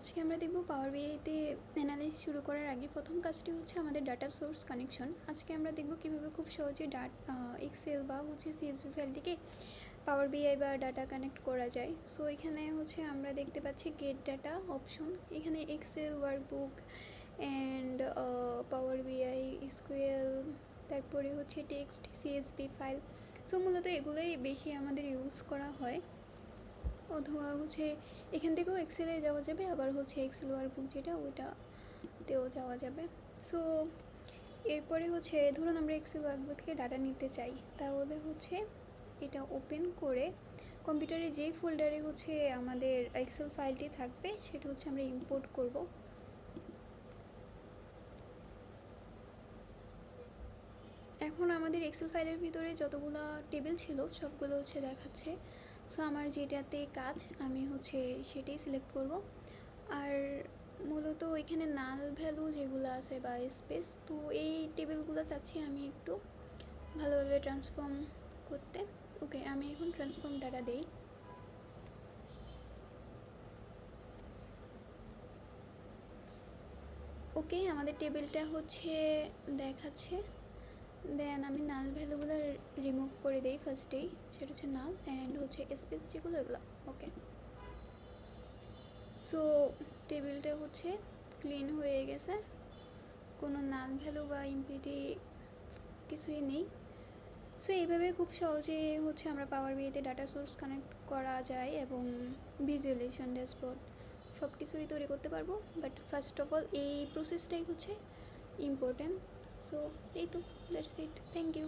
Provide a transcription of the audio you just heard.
আজকে আমরা দেখব পাওয়ার বিআইতে অ্যানালাইজ শুরু করার আগে প্রথম কাজটি হচ্ছে আমাদের ডাটা সোর্স কানেকশন। আজকে আমরা দেখব কিভাবে খুব সহজে এক্সেল বা সিএসভি ফাইলটিকে পাওয়ার বিআই বা ডাটা কানেক্ট করা যায়। সো এখানে আমরা দেখতে পাচ্ছি গেট ডাটা অপশন, এখানে এক্সেল ওয়ার্কবুক অ্যান্ড পাওয়ার বিআই এসকিউএল, তারপরে টেক্সট সিএসভি ফাইল। সো মূলত এগুলোই বেশি আমাদের ইউজ করা হয়, অথবা এখান থেকেও এক্সেলে যাওয়া যাবে, আবার এক্সেল ওয়ার্কবুক যেটা ওইটাতেও যাওয়া যাবে। সো এরপরে ধরুন আমরা এক্সেল ওয়ার্কবুক থেকে ডাটা নিতে চাই, তাহলে এটা ওপেন করে কম্পিউটারে যেই ফোল্ডারে আমাদের এক্সেল ফাইলটি থাকবে সেটা আমরা ইম্পোর্ট করব। এখন আমাদের এক্সেল ফাইলের ভিতরে যতগুলো টেবিল ছিল সবগুলো দেখাচ্ছে। সো আমার যেটাতে কাজ আমি সেটাই সিলেক্ট করব। আর মূলত এখানে নাল ভ্যালু যেগুলো আছে বা স্পেস, তো এই টেবিলগুলো চাচ্ছি আমি একটু ভালোভাবে ট্রান্সফর্ম করতে। ওকে, আমি এখন ট্রান্সফর্ম ডাটা দেই। ওকে, আমাদের টেবিলটা দেখাচ্ছে। দেন আমি নাল ভ্যালুগুলো রিমুভ করে দিই ফার্স্টেই, সেটা নাল অ্যান্ড স্পেস যেগুলো এগুলো। ওকে, সো টেবিলটা ক্লিন হয়ে গেছে, কোনো নাল ভ্যালু বা ইমপ্লিটি কিছুই নেই। সো এইভাবে খুব সহজে আমরা পাওয়ার বিআইতে ডাটা সোর্স কানেক্ট করা যায় এবং ভিজুয়ালাইজেশন ড্যাশবোর্ড সব কিছুই তৈরি করতে পারবো। বাট ফার্স্ট অফ অল এই প্রসেসটাই ইম্পর্টেন্ট। সো এই তো, দ্যাটস ইট, থ্যাংক ইউ।